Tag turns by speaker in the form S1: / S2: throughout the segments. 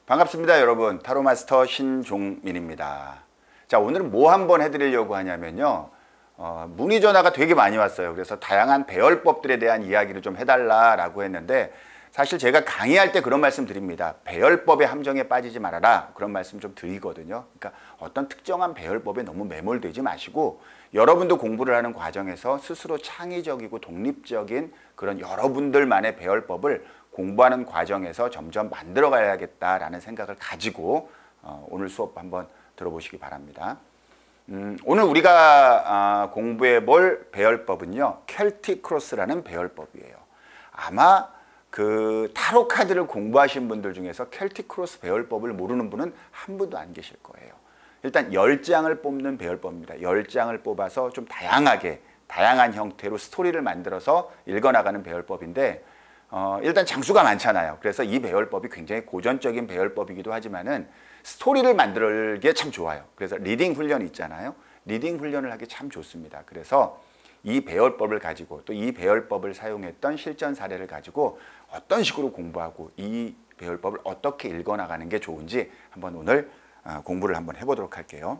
S1: 반갑습니다, 여러분. 타로마스터 신종민입니다. 자, 오늘은 뭐 한번 해드리려고 하냐면요. 문의 전화가 되게 많이 왔어요. 그래서 다양한 배열법들에 대한 이야기를 좀 해달라고 했는데, 사실 제가 강의할 때 그런 말씀 드립니다. 배열법의 함정에 빠지지 말아라. 그런 말씀 좀 드리거든요. 그러니까 어떤 특정한 배열법에 너무 매몰되지 마시고, 여러분도 공부를 하는 과정에서 스스로 창의적이고 독립적인 그런 여러분들만의 배열법을 공부하는 과정에서 점점 만들어 가야겠다라는 생각을 가지고 오늘 수업 한번 들어보시기 바랍니다. 오늘 우리가 공부해 볼 배열법은요, 켈틱 크로스라는 배열법이에요. 아마 그 타로 카드를 공부하신 분들 중에서 켈틱 크로스 배열법을 모르는 분은 한 분도 안 계실 거예요. 일단 10장을 뽑는 배열법입니다. 10장을 뽑아서 좀 다양한 형태로 스토리를 만들어서 읽어나가는 배열법인데, 일단 장수가 많잖아요. 그래서 이 배열법이 굉장히 고전적인 배열법이기도 하지만은 스토리를 만들기에 참 좋아요. 그래서 리딩 훈련 있잖아요. 리딩 훈련을 하기 참 좋습니다. 그래서 이 배열법을 가지고 또 이 배열법을 사용했던 실전 사례를 가지고 어떤 식으로 공부하고 이 배열법을 어떻게 읽어나가는 게 좋은지 한번 오늘 공부를 한번 해보도록 할게요.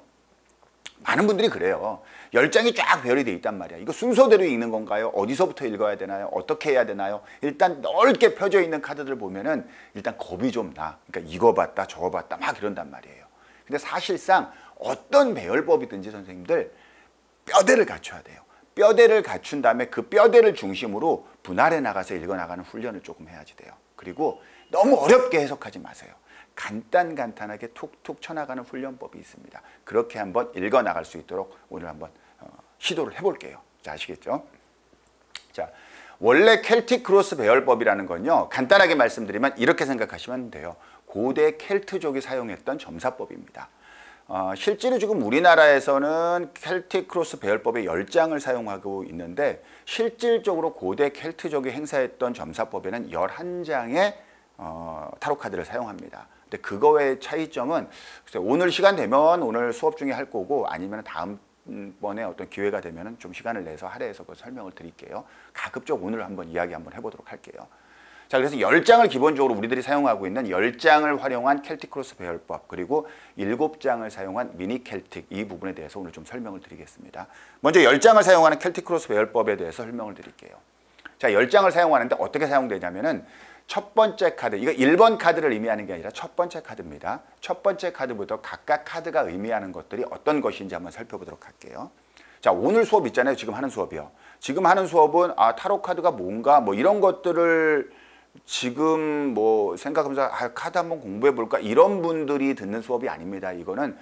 S1: 많은 분들이 그래요. 10장이 쫙 배열이 돼 있단 말이야. 이거 순서대로 읽는 건가요? 어디서부터 읽어야 되나요? 어떻게 해야 되나요? 일단 넓게 펴져 있는 카드들 보면은 일단 겁이 좀 나. 그러니까 이거 봤다 저거 봤다 막 이런단 말이에요. 근데 사실상 어떤 배열법이든지 선생님들 뼈대를 갖춰야 돼요. 뼈대를 갖춘 다음에 그 뼈대를 중심으로 분할해 나가서 읽어나가는 훈련을 조금 해야지 돼요. 그리고 너무 어렵게 해석하지 마세요. 간단하게 툭툭 쳐나가는 훈련법이 있습니다. 그렇게 한번 읽어나갈 수 있도록 오늘 한번 시도를 해볼게요. 자, 아시겠죠? 자, 원래 켈틱 크로스 배열법이라는 건요, 간단하게 말씀드리면 이렇게 생각하시면 돼요. 고대 켈트족이 사용했던 점사법입니다. 실제로 지금 우리나라에서는 켈틱 크로스 배열법의 10장을 사용하고 있는데, 실질적으로 고대 켈트족이 행사했던 점사법에는 11장의 타로 카드를 사용합니다. 근데 그거의 차이점은 오늘 시간 되면 오늘 수업 중에 할 거고, 아니면 다음번에 어떤 기회가 되면 좀 시간을 내서 할애해서 그 설명을 드릴게요. 가급적 오늘 한번 이야기 한번 해보도록 할게요. 자, 그래서 10장을 기본적으로 우리들이 사용하고 있는 10장을 활용한 켈틱 크로스 배열법, 그리고 7장을 사용한 미니 켈틱, 이 부분에 대해서 오늘 좀 설명을 드리겠습니다. 먼저 10장을 사용하는 켈틱 크로스 배열법에 대해서 설명을 드릴게요. 자, 10장을 사용하는데 어떻게 사용되냐면은 첫 번째 카드, 이거 1번 카드를 의미하는 게 아니라 첫 번째 카드입니다. 첫 번째 카드부터 각각 카드가 의미하는 것들이 어떤 것인지 한번 살펴보도록 할게요. 자, 오늘 수업 있잖아요. 지금 하는 수업이요. 지금 하는 수업은 타로 카드가 뭔가 뭐 이런 것들을 지금 뭐 생각하면서 카드 한번 공부해 볼까 이런 분들이 듣는 수업이 아닙니다. 이거는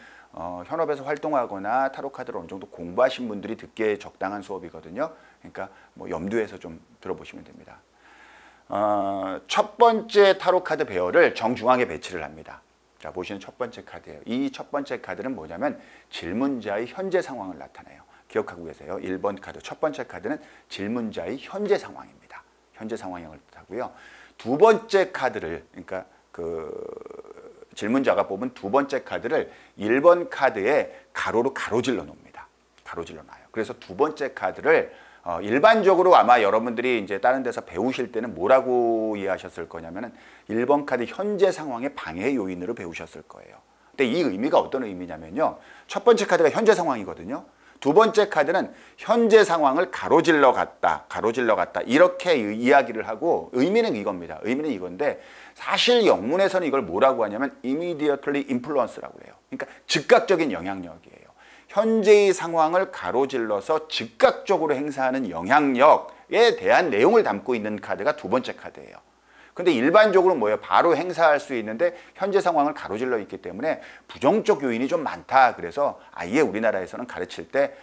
S1: 현업에서 활동하거나 타로 카드를 어느 정도 공부하신 분들이 듣기에 적당한 수업이거든요. 그러니까 뭐 염두에서 좀 들어보시면 됩니다. 첫 번째 타로 카드 배열을 정중앙에 배치를 합니다. 자, 보시는 첫 번째 카드예요. 이 첫 번째 카드는 뭐냐면 질문자의 현재 상황을 나타내요. 기억하고 계세요. 1번 카드, 첫 번째 카드는 질문자의 현재 상황입니다. 현재 상황을 뜻하고요. 두 번째 카드를, 그러니까 그 질문자가 뽑은 두 번째 카드를 1번 카드에 가로로 가로질러 놓습니다. 가로질러 놔요. 그래서 두 번째 카드를 일반적으로 아마 여러분들이 이제 다른 데서 배우실 때는 뭐라고 이해하셨을 거냐면은 1번 카드 현재 상황의 방해 요인으로 배우셨을 거예요. 근데 이 의미가 어떤 의미냐면요. 첫 번째 카드가 현재 상황이거든요. 두 번째 카드는 현재 상황을 가로질러 갔다 이렇게 이야기를 하고, 의미는 이겁니다. 의미는 이건데, 사실 영문에서는 이걸 뭐라고 하냐면 immediately influence라고 해요. 그러니까 즉각적인 영향력이에요. 현재의 상황을 가로질러서 즉각적으로 행사하는 영향력에 대한 내용을 담고 있는 카드가 두 번째 카드예요. 근데 일반적으로 뭐예요? 바로 행사할 수 있는데 현재 상황을 가로질러 있기 때문에 부정적 요인이 좀 많다. 그래서 아예 우리나라에서는 가르칠 때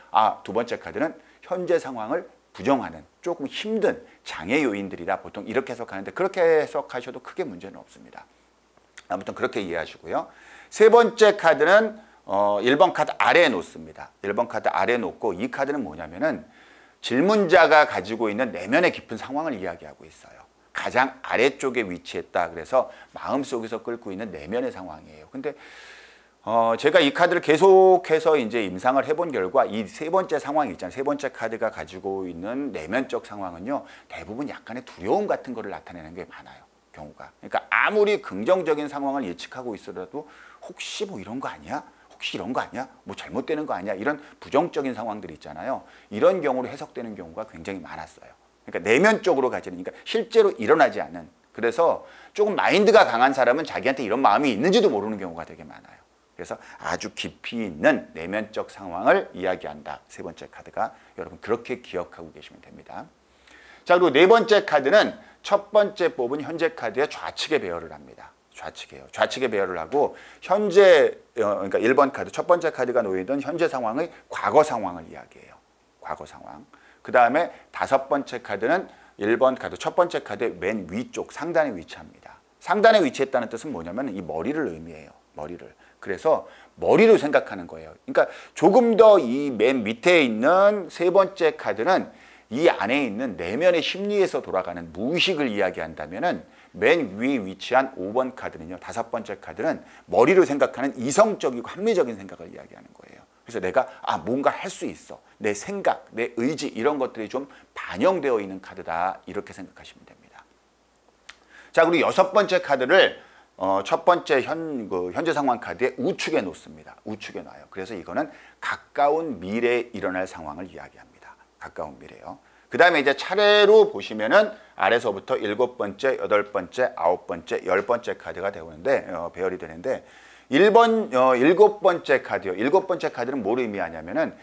S1: 두 번째 카드는 현재 상황을 부정하는 조금 힘든 장애 요인들이다. 보통 이렇게 해석하는데, 그렇게 해석하셔도 크게 문제는 없습니다. 아무튼 그렇게 이해하시고요. 세 번째 카드는 1번 카드 아래에 놓습니다. 1번 카드 아래에 놓고, 이 카드는 뭐냐면은 질문자가 가지고 있는 내면의 깊은 상황을 이야기하고 있어요. 가장 아래쪽에 위치했다. 그래서 마음속에서 끓고 있는 내면의 상황이에요. 근데 제가 이 카드를 계속해서 이제 임상을 해본 결과 이 세 번째 상황이 있잖아요. 세 번째 카드가 가지고 있는 내면적 상황은요, 대부분 약간의 두려움 같은 거를 나타내는 게 많아요. 경우가. 그러니까 아무리 긍정적인 상황을 예측하고 있어도 혹시 뭐 이런 거 아니야? 혹시 이런 거 아니야? 뭐 잘못되는 거 아니야? 이런 부정적인 상황들이 있잖아요. 이런 경우로 해석되는 경우가 굉장히 많았어요. 그러니까 내면적으로 가지는, 그러니까 실제로 일어나지 않는. 그래서 조금 마인드가 강한 사람은 자기한테 이런 마음이 있는지도 모르는 경우가 되게 많아요. 그래서 아주 깊이 있는 내면적 상황을 이야기한다. 세 번째 카드가. 여러분 그렇게 기억하고 계시면 됩니다. 자, 그리고 네 번째 카드는 첫 번째 뽑은 현재 카드의 좌측에 배열을 합니다. 좌측이에요. 좌측에 배열을 하고 현재, 그러니까 1번 카드, 첫 번째 카드가 놓여있던 현재 상황의 과거 상황을 이야기해요. 과거 상황. 그 다음에 다섯 번째 카드는 1번 카드, 첫 번째 카드의 맨 위쪽 상단에 위치합니다. 상단에 위치했다는 뜻은 뭐냐면 이 머리를 의미해요. 머리를. 그래서 머리로 생각하는 거예요. 그러니까 조금 더 이 맨 밑에 있는 세 번째 카드는 이 안에 있는 내면의 심리에서 돌아가는 무의식을 이야기한다면은 맨 위에 위치한 5번 카드는요, 다섯 번째 카드는 머리로 생각하는 이성적이고 합리적인 생각을 이야기하는 거예요. 그래서 내가 뭔가 할 수 있어. 내 생각, 내 의지 이런 것들이 좀 반영되어 있는 카드다. 이렇게 생각하시면 됩니다. 자, 그리고 여섯 번째 카드를 첫 번째 현재 상황 카드의 우측에 놓습니다. 우측에 놔요. 그래서 이거는 가까운 미래에 일어날 상황을 이야기합니다. 가까운 미래요. 그 다음에 이제 차례로 보시면은 아래서부터 7번째, 8번째, 9번째, 10번째 카드가 되오는데, 배열이 되는데, 7번째 카드요. 7번째 카드는 뭘 의미하냐면은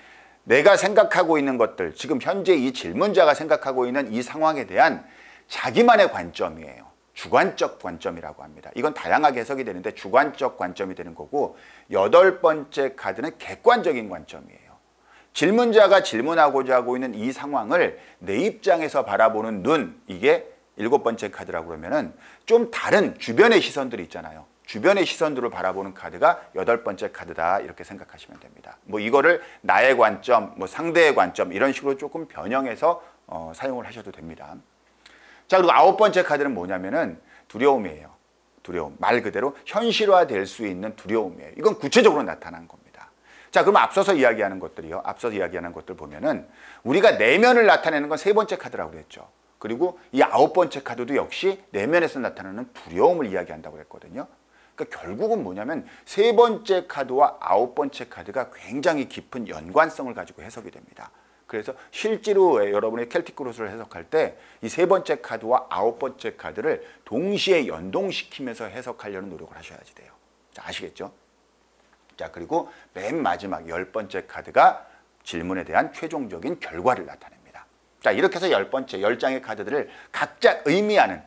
S1: 내가 생각하고 있는 것들, 지금 현재 이 질문자가 생각하고 있는 이 상황에 대한 자기만의 관점이에요. 주관적 관점이라고 합니다. 이건 다양하게 해석이 되는데 주관적 관점이 되는 거고, 8번째 카드는 객관적인 관점이에요. 질문자가 질문하고자 하고 있는 이 상황을 내 입장에서 바라보는 눈, 이게 7번째 카드라고 그러면은 좀 다른 주변의 시선들이 있잖아요. 주변의 시선들을 바라보는 카드가 8번째 카드다. 이렇게 생각하시면 됩니다. 뭐 이거를 나의 관점, 뭐 상대의 관점 이런 식으로 조금 변형해서 사용을 하셔도 됩니다. 자, 그리고 9번째 카드는 뭐냐면은 두려움이에요. 두려움. 말 그대로 현실화될 수 있는 두려움이에요. 이건 구체적으로 나타난 겁니다. 자, 그럼 앞서서 이야기하는 것들이요. 앞서서 이야기하는 것들 보면은 우리가 내면을 나타내는 건 세 번째 카드라고 그랬죠. 그리고 이 9번째 카드도 역시 내면에서 나타나는 두려움을 이야기한다고 했거든요. 그러니까 결국은 뭐냐면 세 번째 카드와 9번째 카드가 굉장히 깊은 연관성을 가지고 해석이 됩니다. 그래서 실제로 여러분의 켈틱 크로스를 해석할 때 이 세 번째 카드와 9번째 카드를 동시에 연동시키면서 해석하려는 노력을 하셔야지 돼요. 자, 아시겠죠? 자, 그리고 맨 마지막 10번째 카드가 질문에 대한 최종적인 결과를 나타냅니다. 자, 이렇게 해서 10번째, 10장의 카드들을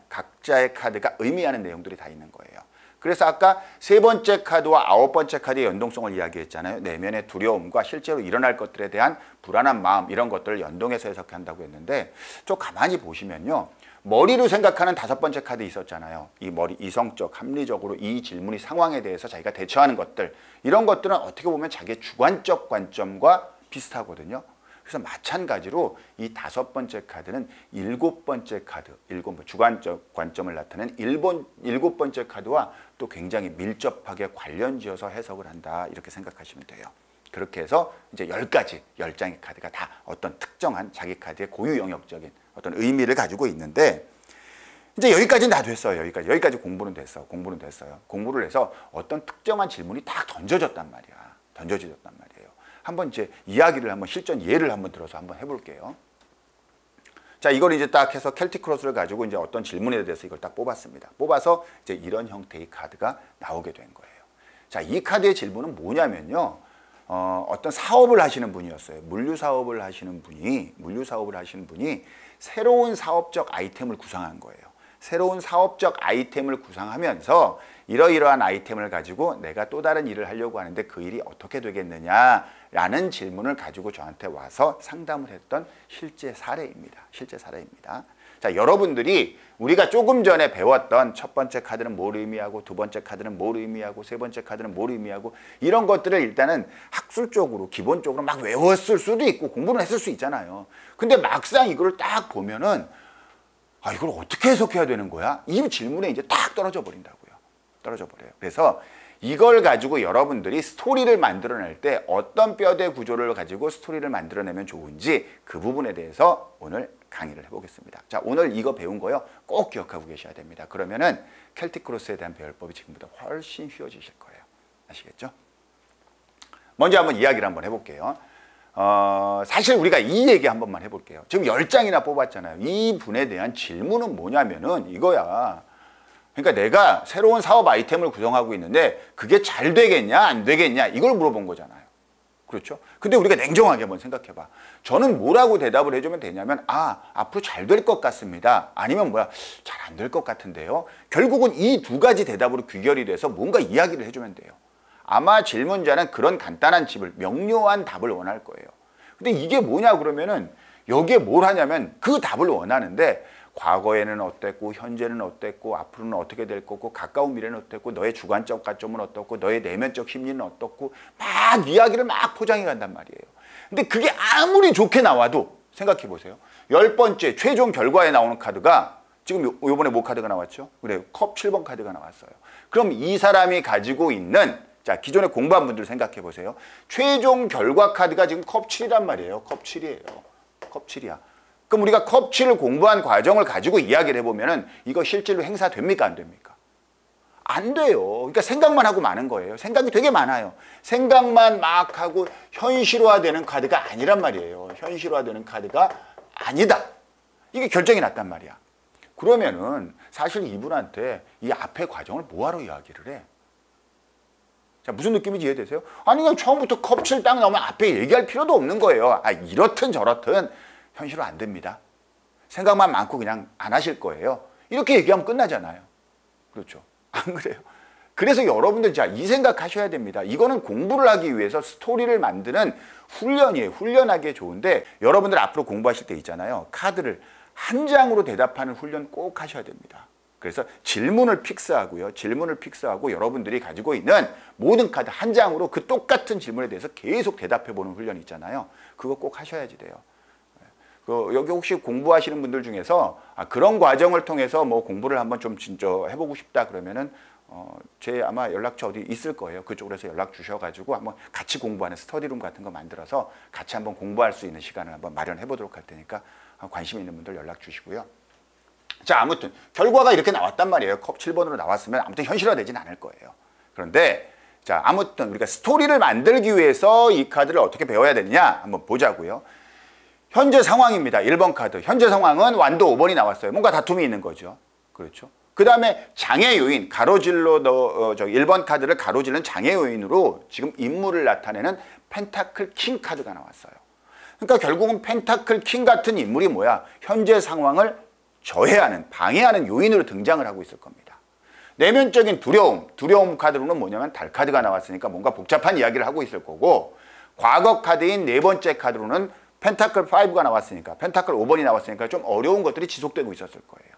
S1: 각자의 카드가 의미하는 내용들이 다 있는 거예요. 그래서 아까 세 번째 카드와 9번째 카드의 연동성을 이야기했잖아요. 내면의 두려움과 실제로 일어날 것들에 대한 불안한 마음 이런 것들을 연동해서 해석한다고 했는데 좀 가만히 보시면요. 머리로 생각하는 5번째 카드 있었잖아요. 이 머리 이성적, 합리적으로 이 질문이 상황에 대해서 자기가 대처하는 것들 이런 것들은 어떻게 보면 자기의 주관적 관점과 비슷하거든요. 그래서 마찬가지로 이 5번째 카드는 7번째 카드, 주관적 관점을 나타내는 7번째 카드와 또 굉장히 밀접하게 관련지어서 해석을 한다. 이렇게 생각하시면 돼요. 그렇게 해서 이제 10가지, 10장의 카드가 다 어떤 특정한 자기 카드의 고유 영역적인 어떤 의미를 가지고 있는데 이제 여기까지는 다 됐어요. 여기까지 공부는 됐어요. 공부를 해서 어떤 특정한 질문이 딱 던져졌단 말이야. 한번 이제 이야기를 한번 실전 예를 한번 들어서 한번 해볼게요. 자, 이걸 이제 딱 해서 켈틱 크로스를 가지고 이제 어떤 질문에 대해서 이걸 딱 뽑았습니다. 뽑아서 이제 이런 형태의 카드가 나오게 된 거예요. 자, 이 카드의 질문은 뭐냐면요. 어떤 사업을 하시는 분이었어요. 물류 사업을 하시는 분이 새로운 사업적 아이템을 구상한 거예요. 새로운 사업적 아이템을 구상하면서 이러이러한 아이템을 가지고 내가 또 다른 일을 하려고 하는데 그 일이 어떻게 되겠느냐라는 질문을 가지고 저한테 와서 상담을 했던 실제 사례입니다. 자, 여러분들이 우리가 조금 전에 배웠던 첫 번째 카드는 뭘 의미하고 두 번째 카드는 뭘 의미하고 세 번째 카드는 뭘 의미하고 이런 것들을 일단은 학술적으로 기본적으로 막 외웠을 수도 있고 공부는 했을 수 있잖아요. 근데 막상 이걸 딱 보면은 이걸 어떻게 해석해야 되는 거야? 이 질문에 이제 딱 떨어져 버려요. 그래서 이걸 가지고 여러분들이 스토리를 만들어낼 때 어떤 뼈대 구조를 가지고 스토리를 만들어내면 좋은지 그 부분에 대해서 오늘 강의를 해보겠습니다. 자, 오늘 이거 배운 거요 꼭 기억하고 계셔야 됩니다. 그러면은 켈틱 크로스에 대한 배열법이 지금보다 훨씬 쉬워지실 거예요. 아시겠죠? 먼저 한번 이야기를 한번 해볼게요. 사실 우리가 이 얘기 한 번만 해볼게요. 지금 10장이나 뽑았잖아요. 이 분에 대한 질문은 뭐냐면은 이거야. 그러니까 내가 새로운 사업 아이템을 구성하고 있는데 그게 잘 되겠냐 안 되겠냐 이걸 물어본 거잖아요. 그렇죠? 근데 우리가 냉정하게 한번 생각해봐. 저는 뭐라고 대답을 해주면 되냐면 앞으로 잘 될 것 같습니다. 아니면 잘 안 될 것 같은데요. 결국은 이 두 가지 대답으로 귀결이 돼서 뭔가 이야기를 해주면 돼요. 아마 질문자는 그런 간단한 팁을 명료한 답을 원할 거예요. 근데 이게 뭐냐 그러면은 여기에 뭘 하냐면 그 답을 원하는데 과거에는 어땠고 현재는 어땠고 앞으로는 어떻게 될 거고 가까운 미래는 어땠고 너의 주관적 가점은 어떻고 너의 내면적 심리는 어떻고 막 이야기를 막 포장해 간단 말이에요. 근데 그게 아무리 좋게 나와도 생각해 보세요. 10번째 최종 결과에 나오는 카드가 지금 요번에 뭐 카드가 나왔죠? 그래요. 컵 7번 카드가 나왔어요. 그럼 이 사람이 가지고 있는 자 기존에 공부한 분들 생각해 보세요. 최종 결과 카드가 지금 컵 7이란 말이에요. 컵 7이에요. 컵 7이야. 그럼 우리가 컵 7을 공부한 과정을 가지고 이야기를 해보면은 이거 실제로 행사됩니까? 안 됩니까? 안 돼요. 그러니까 생각만 하고 마는 거예요. 생각이 되게 많아요. 생각만 막 하고 현실화되는 카드가 아니란 말이에요. 현실화되는 카드가 아니다. 이게 결정이 났단 말이야. 그러면은 사실 이분한테 이 앞의 과정을 뭐하러 이야기를 해? 자, 무슨 느낌인지 이해되세요? 아니 그냥 처음부터 컵 7 딱 나오면 앞에 얘기할 필요도 없는 거예요. 이렇든 저렇든 현실화 안 됩니다. 생각만 많고 그냥 안 하실 거예요. 이렇게 얘기하면 끝나잖아요. 그렇죠? 안 그래요? 그래서 여러분들 이 생각하셔야 됩니다. 이거는 공부를 하기 위해서 스토리를 만드는 훈련이에요. 훈련하기에 좋은데 여러분들 앞으로 공부하실 때 있잖아요. 카드를 한 장으로 대답하는 훈련 꼭 하셔야 됩니다. 그래서 질문을 픽스하고요. 질문을 픽스하고 여러분들이 가지고 있는 모든 카드 한 장으로 그 똑같은 질문에 대해서 계속 대답해보는 훈련이 있잖아요. 그거 꼭 하셔야지 돼요. 여기 혹시 공부하시는 분들 중에서 그런 과정을 통해서 뭐 공부를 한번 좀 진짜 해보고 싶다 그러면은 제 아마 연락처 어디 있을 거예요. 그쪽으로 해서 연락 주셔가지고 한번 같이 공부하는 스터디룸 같은 거 만들어서 같이 한번 공부할 수 있는 시간을 한번 마련해 보도록 할 테니까 관심 있는 분들 연락 주시고요. 자, 아무튼 결과가 이렇게 나왔단 말이에요. 컵 7번으로 나왔으면 아무튼 현실화되진 않을 거예요. 그런데 자, 아무튼 우리가 스토리를 만들기 위해서 이 카드를 어떻게 배워야 되느냐 한번 보자고요. 현재 상황입니다. 1번 카드. 현재 상황은 완도 5번이 나왔어요. 뭔가 다툼이 있는 거죠. 그렇죠? 그 다음에 장애 요인, 가로질러 1번 카드를 가로질른 장애 요인으로 지금 인물을 나타내는 펜타클 킹 카드가 나왔어요. 그러니까 결국은 펜타클 킹 같은 인물이 뭐야? 현재 상황을 저해하는, 방해하는 요인으로 등장을 하고 있을 겁니다. 내면적인 두려움 카드로는 뭐냐면 달 카드가 나왔으니까 뭔가 복잡한 이야기를 하고 있을 거고 과거 카드인 네 번째 카드로는 펜타클 5가 나왔으니까 펜타클 5번이 나왔으니까 좀 어려운 것들이 지속되고 있었을 거예요.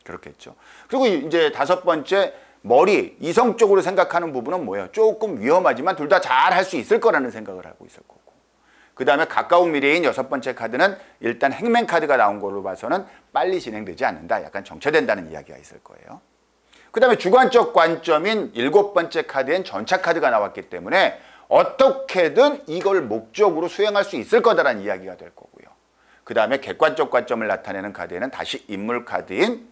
S1: 그렇겠죠. 그리고 이제 5번째 머리, 이성적으로 생각하는 부분은 뭐예요? 조금 위험하지만 둘 다 잘 할 수 있을 거라는 생각을 하고 있을 거고 그 다음에 가까운 미래인 6번째 카드는 일단 행맨 카드가 나온 걸로 봐서는 빨리 진행되지 않는다. 약간 정체된다는 이야기가 있을 거예요. 그 다음에 주관적 관점인 7번째 카드엔 전차 카드가 나왔기 때문에 어떻게든 이걸 목적으로 수행할 수 있을 거다라는 이야기가 될 거고요. 그 다음에 객관적 관점을 나타내는 카드에는 다시 인물 카드인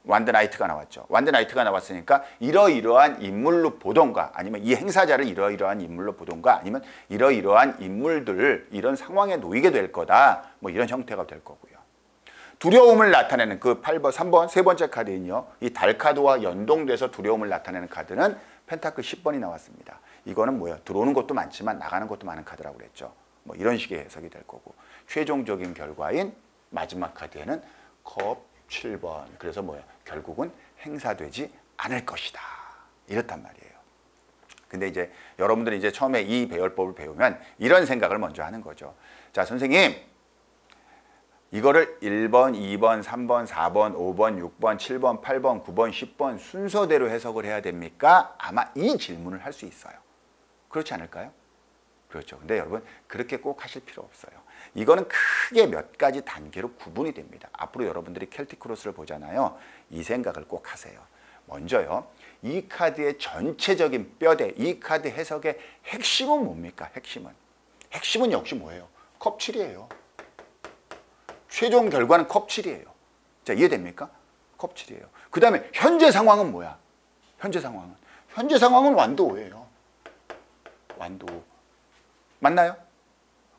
S1: 완드 나이트가 나왔죠. 완드 나이트가 나왔으니까 이러이러한 인물로 보던가 아니면 이 행사자를 이러이러한 인물로 보던가 아니면 이러이러한 인물들을 이런 상황에 놓이게 될 거다. 뭐 이런 형태가 될 거고요. 두려움을 나타내는 그 8번, 3번, 세 번째 카드는요. 이 달 카드와 연동돼서 두려움을 나타내는 카드는 펜타클 10번이 나왔습니다. 이거는 뭐야? 들어오는 것도 많지만 나가는 것도 많은 카드라고 그랬죠. 뭐 이런 식의 해석이 될 거고 최종적인 결과인 마지막 카드에는 컵 7번. 그래서 뭐야? 결국은 행사되지 않을 것이다. 이렇단 말이에요. 근데 이제 여러분들이 이제 처음에 이 배열법을 배우면 이런 생각을 먼저 하는 거죠. 자, 선생님. 이거를 1번, 2번, 3번, 4번, 5번, 6번, 7번, 8번, 9번, 10번 순서대로 해석을 해야 됩니까? 아마 이 질문을 할 수 있어요. 그렇지 않을까요? 그렇죠. 근데 여러분 그렇게 꼭 하실 필요 없어요. 이거는 크게 몇 가지 단계로 구분이 됩니다. 앞으로 여러분들이 켈틱 크로스를 보잖아요. 이 생각을 꼭 하세요. 먼저요. 이 카드의 전체적인 뼈대, 이 카드 해석의 핵심은 뭡니까? 핵심은 역시 뭐예요? 컵7이에요. 최종 결과는 컵7이에요. 자, 이해됩니까? 컵7이에요. 그 다음에 현재 상황은 뭐야? 현재 상황은 완도5예요. 완도5. 맞나요?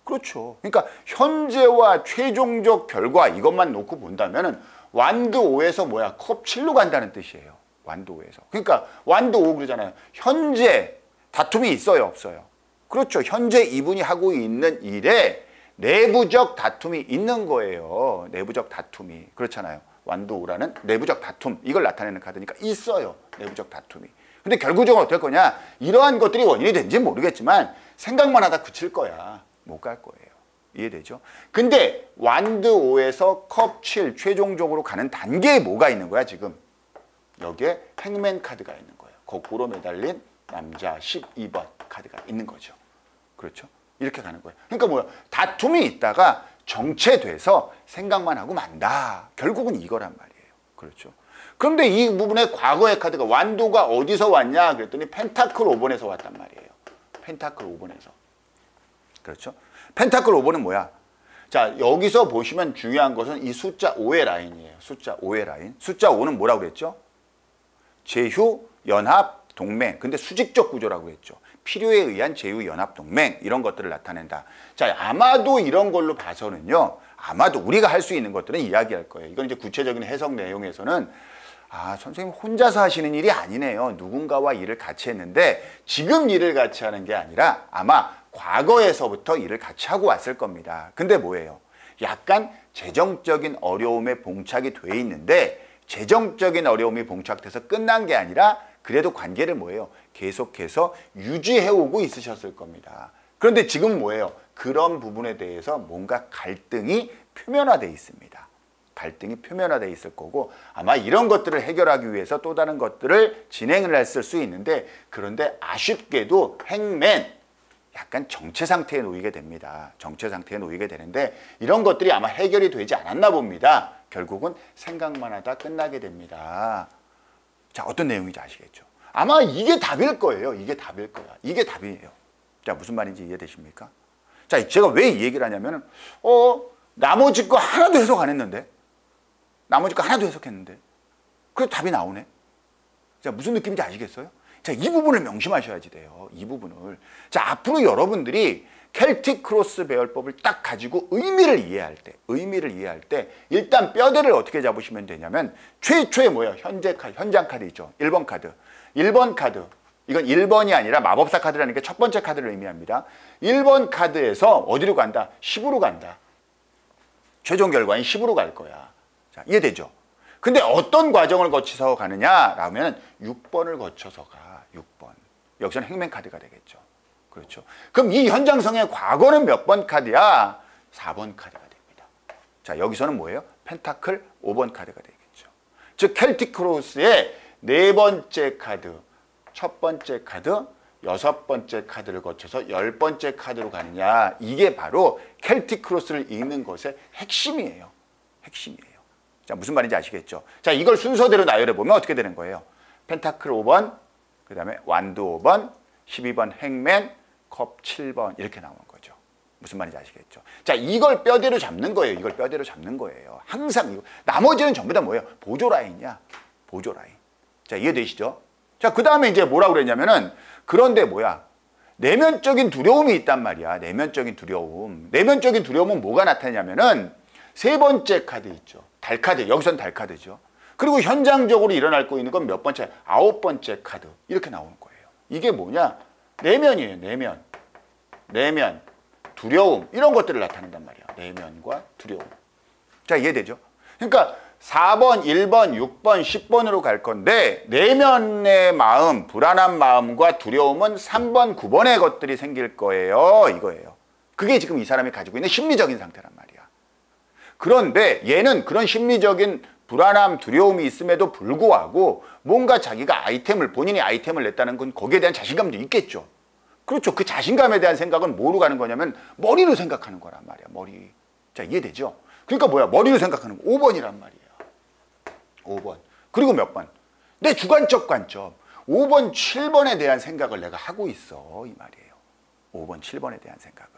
S1: 그렇죠. 그러니까 현재와 최종적 결과 이것만 놓고 본다면은 완도5에서 뭐야? 컵7로 간다는 뜻이에요. 완도5에서. 그러니까 완도5 그러잖아요. 현재 다툼이 있어요, 없어요? 그렇죠. 현재 이분이 하고 있는 일에 내부적 다툼이 있는 거예요. 내부적 다툼이. 그렇잖아요. 완도5라는 내부적 다툼. 이걸 나타내는 카드니까 있어요. 내부적 다툼이. 근데 결국적으로 어떨 거냐? 이러한 것들이 원인이 된지는 모르겠지만 생각만 하다 그칠 거야. 못 갈 거예요. 이해되죠? 근데 완도5에서 컵7 최종적으로 가는 단계에 뭐가 있는 거야 지금? 여기에 행맨 카드가 있는 거예요. 거꾸로 매달린 남자 12번 카드가 있는 거죠. 그렇죠? 이렇게 가는 거예요. 그러니까 뭐야? 다툼이 있다가 정체돼서 생각만 하고 만다. 결국은 이거란 말이에요. 그렇죠? 그런데 이 부분에 과거의 카드가 완도가 어디서 왔냐? 그랬더니 펜타클 5번에서 왔단 말이에요. 펜타클 5번에서. 그렇죠? 펜타클 5번은 뭐야? 자, 여기서 보시면 중요한 것은 이 숫자 5의 라인이에요. 숫자 5의 라인. 숫자 5는 뭐라고 그랬죠? 제휴, 연합, 동맹. 근데 수직적 구조라고 했죠. 필요에 의한 제휴, 연합, 동맹. 이런 것들을 나타낸다. 자, 아마도 이런 걸로 봐서는요. 아마도 우리가 할 수 있는 것들은 이야기할 거예요. 이건 이제 구체적인 해석 내용에서는 아, 선생님 혼자서 하시는 일이 아니네요. 누군가와 일을 같이 했는데 지금 일을 같이 하는 게 아니라 아마 과거에서부터 일을 같이 하고 왔을 겁니다. 근데 뭐예요? 약간 재정적인 어려움에 봉착이 돼 있는데 재정적인 어려움이 봉착돼서 끝난 게 아니라 그래도 관계를 뭐예요? 계속해서 유지해오고 있으셨을 겁니다. 그런데 지금 뭐예요? 그런 부분에 대해서 뭔가 갈등이 표면화되어 있습니다. 갈등이 표면화되어 있을 거고 아마 이런 것들을 해결하기 위해서 또 다른 것들을 진행을 했을 수 있는데 그런데 아쉽게도 행맨 약간 정체 상태에 놓이게 됩니다. 정체 상태에 놓이게 되는데 이런 것들이 아마 해결이 되지 않았나 봅니다. 결국은 생각만 하다 끝나게 됩니다. 자, 어떤 내용인지 아시겠죠? 아마 이게 답일 거예요. 이게 답일 거야. 이게 답이에요. 자, 무슨 말인지 이해되십니까? 자, 제가 왜 이 얘기를 하냐면은 나머지 거 하나도 해석 안 했는데 나머지 거 하나도 해석했는데 그래도 답이 나오네. 자, 무슨 느낌인지 아시겠어요? 자, 이 부분을 명심하셔야지 돼요. 이 부분을. 자, 앞으로 여러분들이 켈틱 크로스 배열법을 딱 가지고 의미를 이해할 때 일단 뼈대를 어떻게 잡으시면 되냐면 최초에 뭐예요? 현장 카드 있죠. 1번 카드. 1번 카드. 이건 1번이 아니라 마법사 카드라는 게 첫 번째 카드를 의미합니다. 1번 카드에서 어디로 간다? 10으로 간다. 최종 결과인 10으로 갈 거야. 자, 이해되죠? 근데 어떤 과정을 거쳐서 가느냐? 라면 6번을 거쳐서 가. 6번. 여기서는 행맨 카드가 되겠죠. 그렇죠? 그럼 이 현장성의 과거는 몇 번 카드야? 4번 카드가 됩니다. 자, 여기서는 뭐예요? 펜타클 5번 카드가 되겠죠. 즉 켈틱 크로스의 네 번째 카드, 첫 번째 카드, 여섯 번째 카드를 거쳐서 10번째 카드로 가느냐. 이게 바로 켈틱 크로스를 읽는 것의 핵심이에요. 핵심이에요. 자, 무슨 말인지 아시겠죠? 자, 이걸 순서대로 나열해 보면 어떻게 되는 거예요? 펜타클 5번, 그 다음에 완도 5번, 12번 행맨, 컵 7번 이렇게 나오는 거죠. 무슨 말인지 아시겠죠? 자, 이걸 뼈대로 잡는 거예요. 이걸 뼈대로 잡는 거예요. 항상 이거. 나머지는 전부 다 뭐예요? 보조 라인이야. 보조 라인. 자, 이해되시죠? 자, 그 다음에 이제 뭐라고 그랬냐면은 그런데 뭐야? 내면적인 두려움이 있단 말이야. 내면적인 두려움. 내면적인 두려움은 뭐가 나타나냐면은 세 번째 카드 있죠. 달카드. 여기선 달카드죠. 그리고 현장적으로 일어나고 있는 건 몇 번째? 9번째 카드. 이렇게 나오는 거예요. 이게 뭐냐? 내면이에요. 내면. 두려움. 이런 것들을 나타낸단 말이야. 내면과 두려움. 자, 이해되죠? 그러니까 4번, 1번, 6번, 10번으로 갈 건데 내면의 마음, 불안한 마음과 두려움은 3번, 9번의 것들이 생길 거예요. 이거예요. 그게 지금 이 사람이 가지고 있는 심리적인 상태란 말이야. 그런데 얘는 그런 심리적인 불안함, 두려움이 있음에도 불구하고 뭔가 자기가 본인이 아이템을 냈다는 건 거기에 대한 자신감도 있겠죠. 그렇죠. 그 자신감에 대한 생각은 뭐로 가는 거냐면 머리로 생각하는 거란 말이야. 머리. 자, 이해되죠? 그러니까 뭐야? 머리로 생각하는 거. 5번이란 말이야. 5번. 그리고 몇 번? 내 주관적 관점. 5번, 7번에 대한 생각을 내가 하고 있어. 이 말이에요. 5번, 7번에 대한 생각을.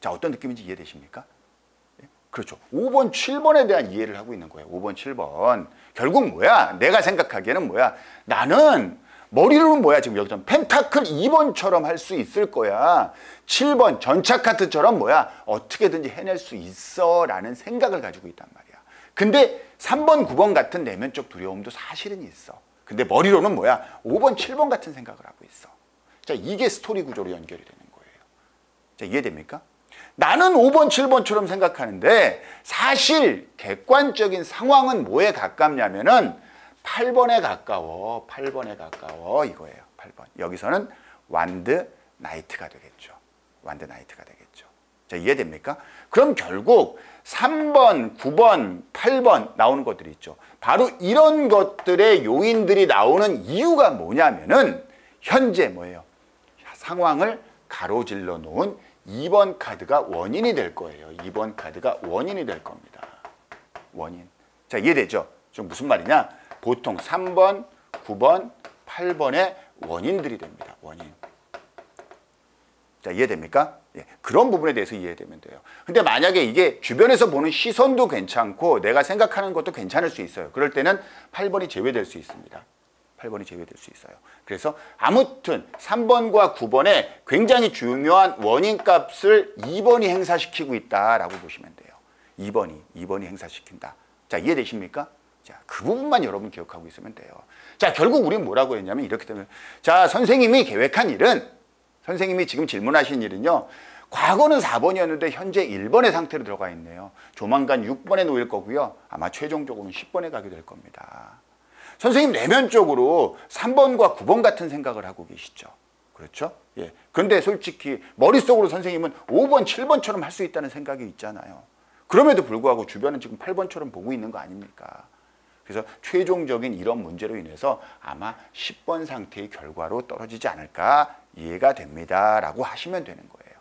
S1: 자, 어떤 느낌인지 이해되십니까? 그렇죠. 5번, 7번에 대한 이해를 하고 있는 거예요. 5번, 7번. 결국 뭐야? 내가 생각하기에는 뭐야? 나는 머리로는 뭐야? 지금 여기서 펜타클 2번처럼 할 수 있을 거야. 7번 전차카트처럼 뭐야? 어떻게든지 해낼 수 있어 라는 생각을 가지고 있단 말이야. 근데 3번, 9번 같은 내면적 두려움도 사실은 있어. 근데 머리로는 뭐야? 5번, 7번 같은 생각을 하고 있어. 자, 이게 스토리 구조로 연결이 되는 거예요. 자, 이해됩니까? 나는 5번, 7번처럼 생각하는데 사실 객관적인 상황은 뭐에 가깝냐면은 8번에 가까워. 8번에 가까워 이거예요. 8번. 여기서는 완드 나이트가 되겠죠. 완드 나이트가 되겠죠. 자, 이해됩니까? 그럼 결국 3번, 9번, 8번 나오는 것들이 있죠. 바로 이런 것들의 요인들이 나오는 이유가 뭐냐면은 현재 뭐예요? 상황을 가로질러 놓은 2번 카드가 원인이 될 거예요. 2번 카드가 원인이 될 겁니다. 원인. 자, 이해되죠? 좀 무슨 말이냐? 보통 3번, 9번, 8번의 원인들이 됩니다. 원인. 자, 이해됩니까? 예, 그런 부분에 대해서 이해되면 돼요. 근데 만약에 이게 주변에서 보는 시선도 괜찮고 내가 생각하는 것도 괜찮을 수 있어요. 그럴 때는 8번이 제외될 수 있습니다. 8번이 제외될 수 있어요. 그래서 아무튼 3번과 9번에 굉장히 중요한 원인 값을 2번이 행사시키고 있다라고 보시면 돼요. 2번이 행사시킨다. 자, 이해되십니까? 자, 그 부분만 여러분 기억하고 있으면 돼요. 자, 결국 우리는 뭐라고 했냐면 이렇게 되면, 자, 선생님이 계획한 일은, 선생님이 지금 질문하신 일은요, 과거는 4번이었는데 현재 1번의 상태로 들어가 있네요. 조만간 6번에 놓일 거고요. 아마 최종적으로는 10번에 가게 될 겁니다. 선생님 내면적으로 3번과 9번 같은 생각을 하고 계시죠. 그렇죠? 예. 근데 솔직히 머릿속으로 선생님은 5번, 7번처럼 할 수 있다는 생각이 있잖아요. 그럼에도 불구하고 주변은 지금 8번처럼 보고 있는 거 아닙니까? 그래서 최종적인 이런 문제로 인해서 아마 10번 상태의 결과로 떨어지지 않을까 이해가 됩니다. 라고 하시면 되는 거예요.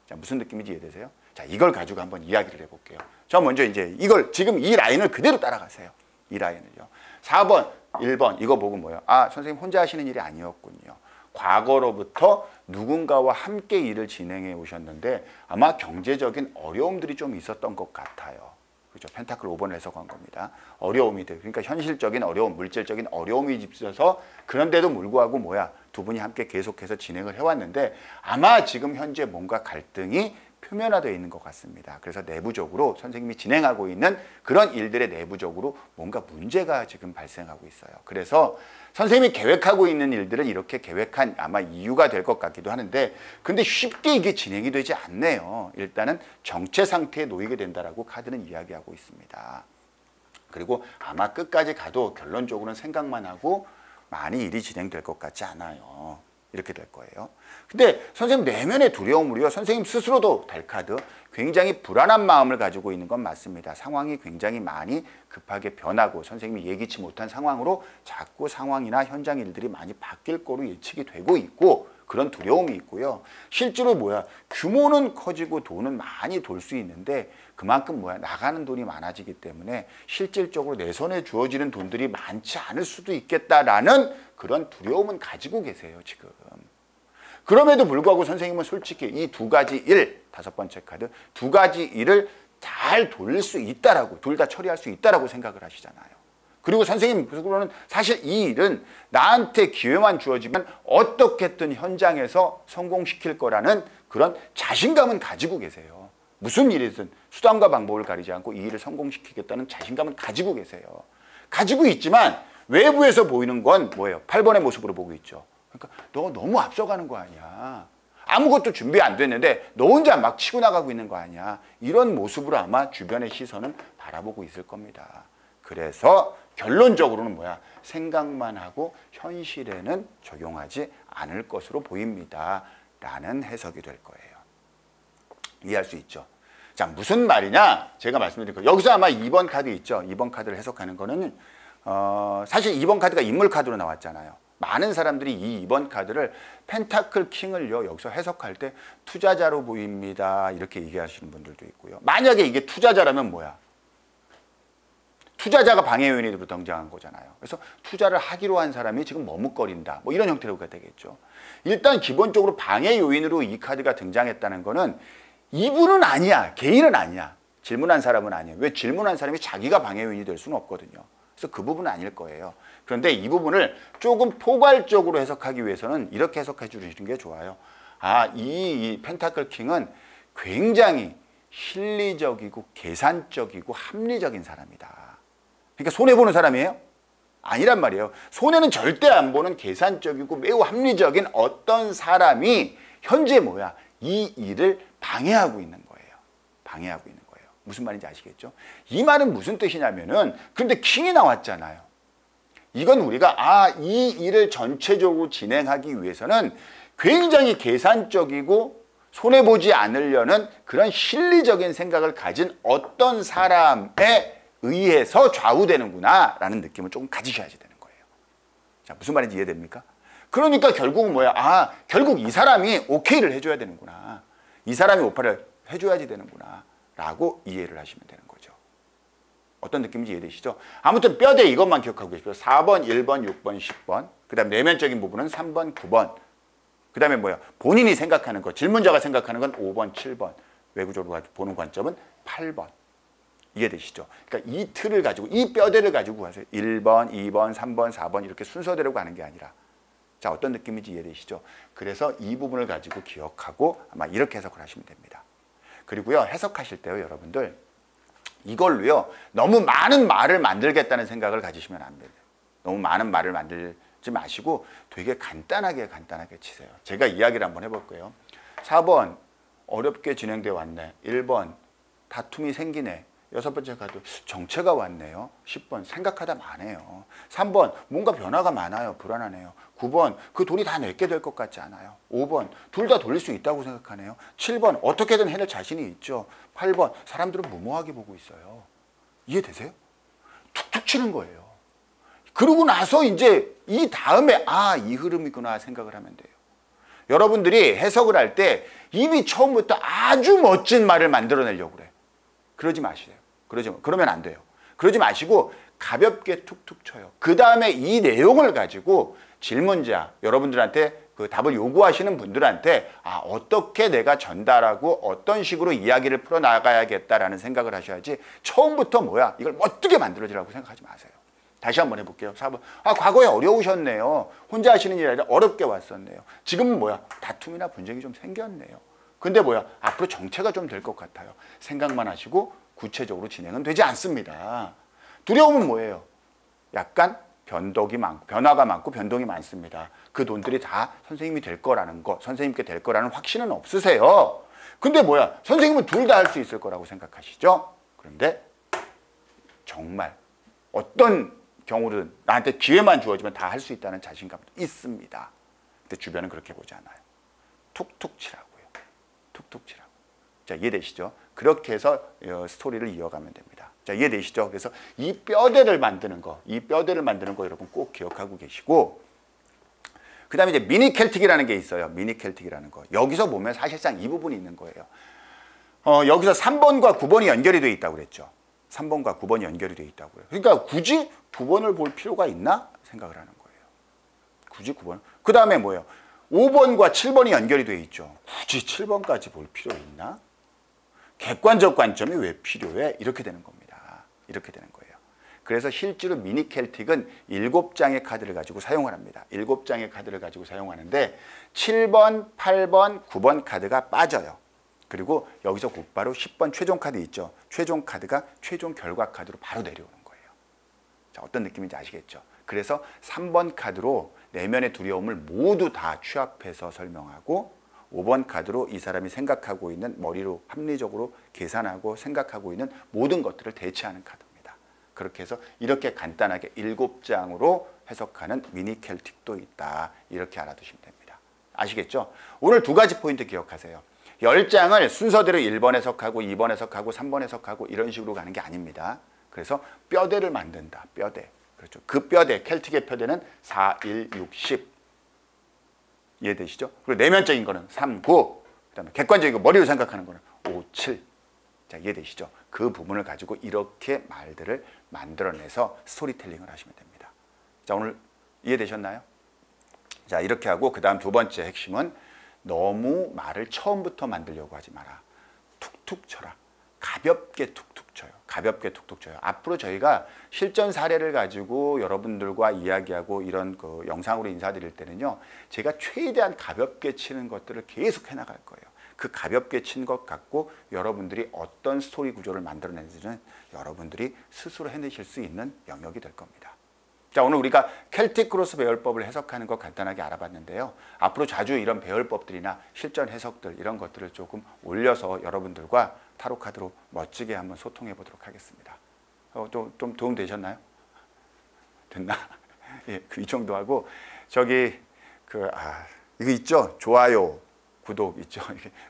S1: 자, 무슨 느낌인지 이해되세요? 자, 이걸 가지고 한번 이야기를 해볼게요. 저 먼저 이제 이걸 지금 이 라인을 그대로 따라가세요. 이 라인을요. 4번, 1번 이거 보고 뭐예요? 아, 선생님 혼자 하시는 일이 아니었군요. 과거로부터 누군가와 함께 일을 진행해 오셨는데 아마 경제적인 어려움들이 좀 있었던 것 같아요. 그렇죠? 펜타클 5번을 해석한 겁니다. 어려움이 돼. 그러니까 현실적인 어려움, 물질적인 어려움이 있어서 그런데도 불구하고 뭐야? 두 분이 함께 계속해서 진행을 해왔는데 아마 지금 현재 뭔가 갈등이 표면화되어 있는 것 같습니다. 그래서 내부적으로 선생님이 진행하고 있는 그런 일들의 내부적으로 뭔가 문제가 지금 발생하고 있어요. 그래서 선생님이 계획하고 있는 일들을 이렇게 계획한 아마 이유가 될 것 같기도 하는데 근데 쉽게 이게 진행이 되지 않네요. 일단은 정체 상태에 놓이게 된다라고 카드는 이야기하고 있습니다. 그리고 아마 끝까지 가도 결론적으로는 생각만 하고 많이 일이 진행될 것 같지 않아요. 이렇게 될 거예요. 근데 선생님 내면의 두려움으로요. 선생님 스스로도 달카드 굉장히 불안한 마음을 가지고 있는 건 맞습니다. 상황이 굉장히 많이 급하게 변하고 선생님이 예기치 못한 상황으로 자꾸 상황이나 현장 일들이 많이 바뀔 거로 예측이 되고 있고 그런 두려움이 있고요. 실제로 뭐야? 규모는 커지고 돈은 많이 돌 수 있는데 그만큼 뭐야? 나가는 돈이 많아지기 때문에 실질적으로 내 손에 주어지는 돈들이 많지 않을 수도 있겠다라는 그런 두려움은 가지고 계세요, 지금. 그럼에도 불구하고 선생님은 솔직히 이 두 가지 일, 5번째 카드, 두 가지 일을 잘 돌릴 수 있다라고, 둘 다 처리할 수 있다라고 생각을 하시잖아요. 그리고 선생님으로는 사실 이 일은 나한테 기회만 주어지면 어떻게든 현장에서 성공시킬 거라는 그런 자신감은 가지고 계세요. 무슨 일이든 수단과 방법을 가리지 않고 이 일을 성공시키겠다는 자신감은 가지고 계세요. 가지고 있지만 외부에서 보이는 건 뭐예요? 8번의 모습으로 보고 있죠. 그러니까 너 너무 앞서가는 거 아니야. 아무것도 준비 안 됐는데 너 혼자 막 치고 나가고 있는 거 아니야. 이런 모습으로 아마 주변의 시선은 바라보고 있을 겁니다. 그래서 결론적으로는 뭐야? 생각만 하고 현실에는 적용하지 않을 것으로 보입니다. 라는 해석이 될 거예요. 이해할 수 있죠? 자, 무슨 말이냐? 제가 말씀드린 거. 여기서 아마 2번 카드 있죠? 2번 카드를 해석하는 거는 사실 2번 카드가 인물 카드로 나왔잖아요. 많은 사람들이 이 2번 카드를 펜타클 킹을요 여기서 해석할 때 투자자로 보입니다 이렇게 얘기하시는 분들도 있고요. 만약에 이게 투자자라면 뭐야? 투자자가 방해 요인으로 등장한 거잖아요. 그래서 투자를 하기로 한 사람이 지금 머뭇거린다. 뭐 이런 형태로 되겠죠. 일단 기본적으로 방해 요인으로 이 카드가 등장했다는 거는 이분은 아니야. 개인은 아니야. 질문한 사람은 아니에요. 왜 질문한 사람이 자기가 방해 요인이 될 수는 없거든요. 그래서 그 부분은 아닐 거예요. 그런데 이 부분을 조금 포괄적으로 해석하기 위해서는 이렇게 해석해 주시는 게 좋아요. 아, 이 펜타클 킹은 굉장히 실리적이고 계산적이고 합리적인 사람이다. 그러니까 손해보는 사람이에요? 아니란 말이에요. 손해는 절대 안 보는 계산적이고 매우 합리적인 어떤 사람이 현재 뭐야? 이 일을 방해하고 있는 거예요. 방해하고 있는 거예요. 무슨 말인지 아시겠죠? 이 말은 무슨 뜻이냐면은 그런데 킹이 나왔잖아요. 이건 우리가 이 일을 전체적으로 진행하기 위해서는 굉장히 계산적이고 손해보지 않으려는 그런 실리적인 생각을 가진 어떤 사람에 의해서 좌우되는구나 라는 느낌을 조금 가지셔야지 되는 거예요. 자, 무슨 말인지 이해됩니까? 그러니까 결국은 뭐야? 결국 이 사람이 오케이를 해줘야 되는구나. 이 사람이 오파를 해줘야지 되는구나 라고 이해를 하시면 되는 거죠. 어떤 느낌인지 이해되시죠? 아무튼 뼈대 이것만 기억하고 계십시오. 4번, 1번, 6번, 10번. 그 다음 내면적인 부분은 3번, 9번. 그 다음에 뭐야? 본인이 생각하는 거, 질문자가 생각하는 건 5번, 7번. 외구적으로 보는 관점은 8번. 이해되시죠? 그러니까 이 틀을 가지고, 이 뼈대를 가지고 하세요. 1번, 2번, 3번, 4번 이렇게 순서대로 가는 게 아니라. 자, 어떤 느낌인지 이해되시죠? 그래서 이 부분을 가지고 기억하고 아마 이렇게 해석을 하시면 됩니다. 그리고요, 해석하실 때요, 여러분들 이걸로요, 너무 많은 말을 만들겠다는 생각을 가지시면 안 돼요. 너무 많은 말을 만들지 마시고 되게 간단하게 치세요. 제가 이야기를 한번 해볼 거예요. 4번, 어렵게 진행돼 왔네. 1번, 다툼이 생기네. 6번째 카드, 정체가 왔네요. 10번, 생각하다 마네요. 3번, 뭔가 변화가 많아요. 불안하네요. 9번, 그 돈이 다 내게 될 것 같지 않아요. 5번, 둘 다 돌릴 수 있다고 생각하네요. 7번, 어떻게든 해낼 자신이 있죠. 8번, 사람들은 무모하게 보고 있어요. 이해되세요? 툭툭 치는 거예요. 그러고 나서 이제 이 다음에 이 흐름이구나 생각을 하면 돼요. 여러분들이 해석을 할 때 이미 처음부터 아주 멋진 말을 만들어내려고 그래. 그러지 마세요. 그러면 안 돼요. 그러지 마시고 가볍게 툭툭 쳐요. 그 다음에 이 내용을 가지고 질문자, 여러분들한테 그 답을 요구하시는 분들한테 어떻게 내가 전달하고 어떤 식으로 이야기를 풀어나가야겠다라는 생각을 하셔야지 처음부터 뭐야 이걸 멋지게 만들어지라고 생각하지 마세요. 다시 한번 해볼게요. 4번. 과거에 어려우셨네요. 혼자 하시는 일이 아니라 어렵게 왔었네요. 지금은 뭐야? 다툼이나 분쟁이 좀 생겼네요. 근데 뭐야? 앞으로 정체가 좀 될 것 같아요. 생각만 하시고 구체적으로 진행은 되지 않습니다. 두려움은 뭐예요? 약간 변화가 많고 변동이 많습니다. 그 돈들이 다 선생님이 될 거라는 거, 선생님께 될 거라는 확신은 없으세요. 근데 뭐야? 선생님은 둘 다 할 수 있을 거라고 생각하시죠? 그런데 정말 어떤 경우든 나한테 기회만 주어지면 다 할 수 있다는 자신감도 있습니다. 근데 주변은 그렇게 보지 않아요. 툭툭 치라고요. 툭툭 치라고. 자, 이해되시죠? 그렇게 해서 스토리를 이어가면 됩니다. 자, 이해되시죠? 그래서 이 뼈대를 만드는 거 여러분 꼭 기억하고 계시고, 그 다음에 이제 미니 켈틱이라는 게 있어요. 미니 켈틱이라는 거. 여기서 보면 사실상 이 부분이 있는 거예요. 여기서 3번과 9번이 연결이 되어 있다고 그랬죠. 3번과 9번이 연결이 되어 있다고요. 그러니까 굳이 9번을 볼 필요가 있나 생각을 하는 거예요. 굳이 9번. 그 다음에 뭐예요? 5번과 7번이 연결이 되어 있죠. 굳이 7번까지 볼 필요 있나? 객관적 관점이 왜 필요해? 이렇게 되는 겁니다. 이렇게 되는 거예요. 그래서 실제로 미니 켈틱은 7장의 카드를 가지고 사용을 합니다. 7장의 카드를 가지고 사용하는데 7번, 8번, 9번 카드가 빠져요. 그리고 여기서 곧바로 10번 최종 카드 있죠. 최종 카드가 최종 결과 카드로 바로 내려오는 거예요. 자, 어떤 느낌인지 아시겠죠? 그래서 3번 카드로 내면의 두려움을 모두 다 취합해서 설명하고 5번 카드로 이 사람이 생각하고 있는 머리로 합리적으로 계산하고 생각하고 있는 모든 것들을 대체하는 카드입니다. 그렇게 해서 이렇게 간단하게 7장으로 해석하는 미니 켈틱도 있다. 이렇게 알아두시면 됩니다. 아시겠죠? 오늘 두 가지 포인트 기억하세요. 10장을 순서대로 1번 해석하고 2번 해석하고 3번 해석하고 이런 식으로 가는 게 아닙니다. 그래서 뼈대를 만든다. 뼈대. 그렇죠. 그 뼈대, 켈틱의 뼈대는 4, 1, 6, 10. 이해되시죠? 그리고 내면적인 거는 3, 9. 그다음에 객관적인 거, 머리로 생각하는 거는 5, 7. 자, 이해되시죠? 그 부분을 가지고 이렇게 말들을 만들어내서 스토리텔링을 하시면 됩니다. 자, 오늘 이해되셨나요? 자, 이렇게 하고 그 다음 두 번째 핵심은 너무 말을 처음부터 만들려고 하지 마라. 툭툭 쳐라. 가볍게 툭툭 쳐요. 가볍게 툭툭 쳐요. 앞으로 저희가 실전 사례를 가지고 여러분들과 이야기하고 이런 그 영상으로 인사드릴 때는요, 제가 최대한 가볍게 치는 것들을 계속 해나갈 거예요. 그 가볍게 친 것 갖고 여러분들이 어떤 스토리 구조를 만들어내는지는 여러분들이 스스로 해내실 수 있는 영역이 될 겁니다. 자, 오늘 우리가 켈틱 크로스 배열법을 해석하는 것 간단하게 알아봤는데요. 앞으로 자주 이런 배열법들이나 실전 해석들 이런 것들을 조금 올려서 여러분들과 타로 카드로 멋지게 한번 소통해 보도록 하겠습니다. 좀 도움 되셨나요? 됐나? 예, 이 정도 하고 저기 이거 있죠? 좋아요, 구독 있죠?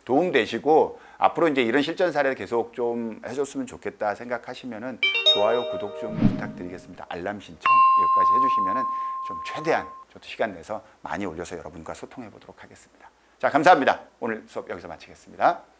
S1: 도움 되시고 앞으로 이제 이런 실전 사례를 계속 좀 해줬으면 좋겠다 생각하시면은 좋아요, 구독 좀 부탁드리겠습니다. 알람 신청 여기까지 해주시면은 좀 최대한 저도 시간 내서 많이 올려서 여러분과 소통해 보도록 하겠습니다. 자, 감사합니다. 오늘 수업 여기서 마치겠습니다.